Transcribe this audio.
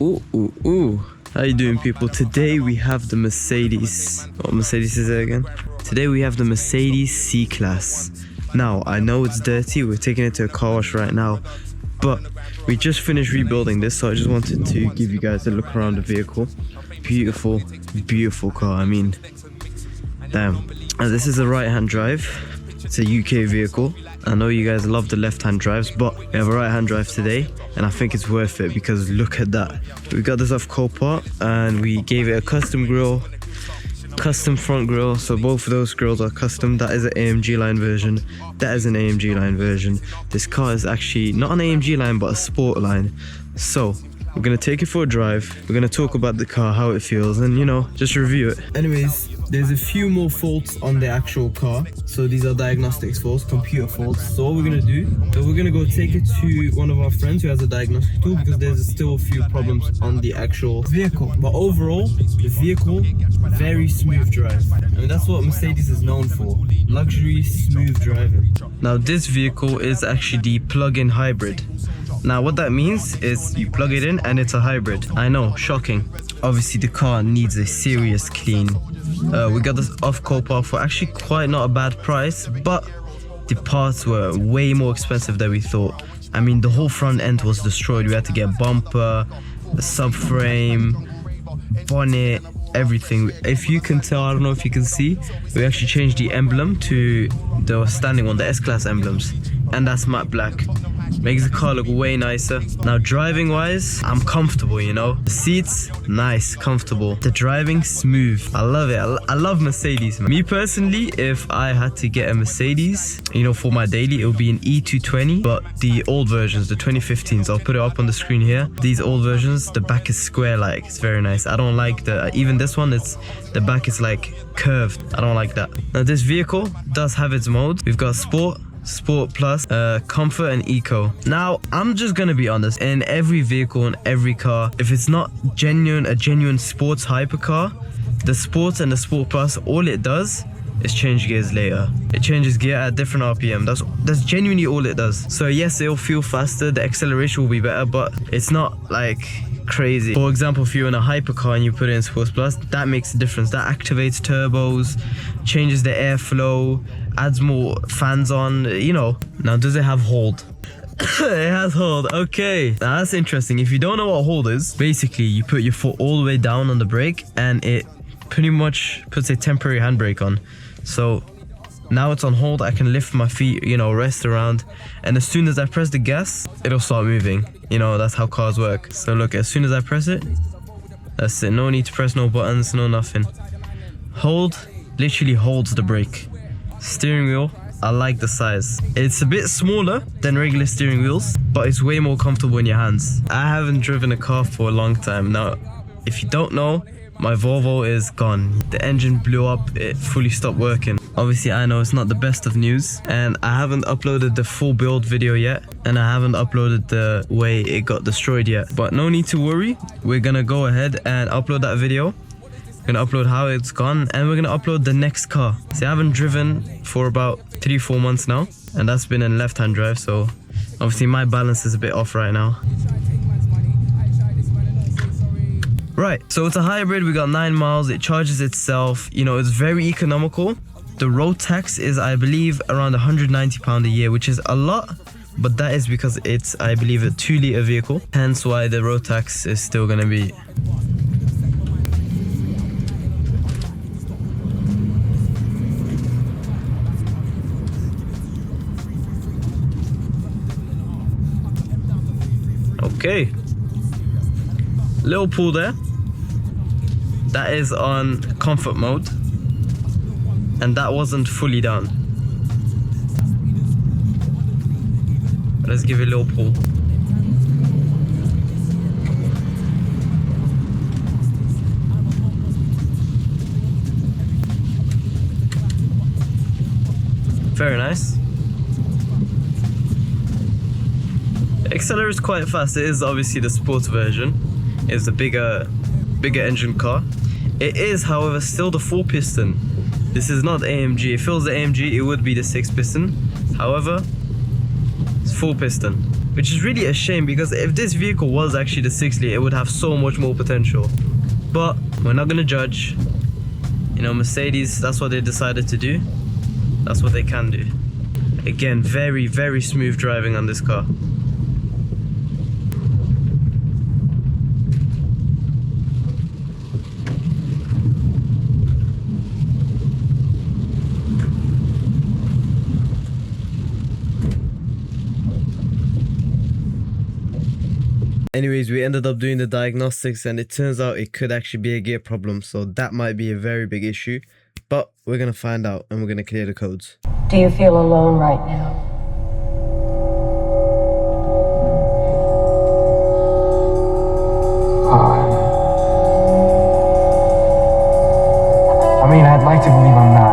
Ooh, ooh, ooh. How you doing, people? Today we have the Mercedes. What Mercedes is it again? Today we have the Mercedes C-Class. Now, I know it's dirty. We're taking it to a car wash right now. But we just finished rebuilding this, so I just wanted to give you guys a look around the vehicle. Beautiful, beautiful car. I mean, damn. And this is a right-hand drive. It's a UK vehicle. I know you guys love the left-hand drives, but we have a right-hand drive today, and I think it's worth it because look at that. We got this off Copart, and we gave it a custom grille, custom front grille. So both of those grills are custom. That is an AMG line version. That is an AMG line version. This car is actually not an AMG line, but a sport line. So we're gonna take it for a drive. We're gonna talk about the car, how it feels, and you know, just review it. Anyways, there's a few more faults on the actual car. So these are diagnostics faults, computer faults. So what we're gonna do, so we're gonna go take it to one of our friends who has a diagnostic tool because there's still a few problems on the actual vehicle. But overall, the vehicle, very smooth drive. I mean, that's what Mercedes is known for. Luxury, smooth driving. Now this vehicle is actually the plug-in hybrid. Now what that means is you plug it in and it's a hybrid. I know, shocking. Obviously the car needs a serious clean. We got this off Copart for actually quite not a bad price, but the parts were way more expensive than we thought. I mean, the whole front end was destroyed. We had to get bumper, the subframe, bonnet, everything. If you can tell, I don't know if you can see, we actually changed the emblem to the standing one, the S-Class emblems, and that's matte black. Makes the car look way nicer. Now driving wise, I'm comfortable, you know. The seats, nice, comfortable. The driving, smooth. I love it. I love Mercedes, man. Me personally, if I had to get a Mercedes, you know, for my daily, it would be an E220, but the old versions, the 2015s, I'll put it up on the screen here. These old versions, the back is square, like, it's very nice. I don't like even this one, the back is like curved. I don't like that. Now this vehicle does have its modes. We've got Sport Plus, Comfort, and Eco. Now I'm just gonna be honest, in every vehicle, in every car, if it's not a genuine sports hypercar, the Sport and the Sport Plus, all it does is change gears later. It changes gear at different RPM. That's genuinely all it does. So yes, it'll feel faster, the acceleration will be better, but it's not like crazy. For example, if you're in a hypercar and you put it in Sports Plus, that makes a difference. That activates turbos, changes the airflow, adds more fans on, you know. Now, does it have hold? It has hold. Okay, now that's interesting. If you don't know what hold is, basically you put your foot all the way down on the brake and it pretty much puts a temporary handbrake on. So now it's on hold. I can lift my feet, you know, rest around, and as soon as I press the gas, it'll start moving. You know, that's how cars work. So look, as soon as I press it, that's it. No need to press no buttons, no nothing. Hold literally holds the brake. Steering wheel, I like the size. It's a bit smaller than regular steering wheels, but it's way more comfortable in your hands. I haven't driven a car for a long time. Now, if you don't know, my Volvo is gone. The engine blew up, it fully stopped working. Obviously, I know it's not the best of news, and I haven't uploaded the full build video yet, and I haven't uploaded the way it got destroyed yet. But no need to worry, we're gonna go ahead and upload that video. We're gonna upload how it's gone, and we're gonna upload the next car. See, I haven't driven for about 3-4 months now, and that's been in left-hand drive, so obviously my balance is a bit off right now. Right, so it's a hybrid. We got 9 miles. It charges itself. You know, it's very economical. The road tax is, I believe, around £190 a year, which is a lot, but that is because it's, I believe, a 2-litre vehicle. Hence why the road tax is still gonna be. Okay, little pull there. That is on comfort mode, and that wasn't fully down. Let's give it a little pull. Very nice. Accelerator is quite fast. It is obviously the sports version. It's the bigger engine car. It is, however, still the 4-piston. This is not AMG. If it was the AMG, it would be the 6-piston. However, it's 4-piston. which is really a shame because if this vehicle was actually the 6 liter, it would have so much more potential. But we're not gonna judge. You know, Mercedes, that's what they decided to do. That's what they can do. Again, very, very smooth driving on this car. Anyways, we ended up doing the diagnostics and it turns out it could actually be a gear problem. So that might be a very big issue. But we're going to find out and we're going to clear the codes. Do you feel alone right now? I mean, I'd like to believe I'm not.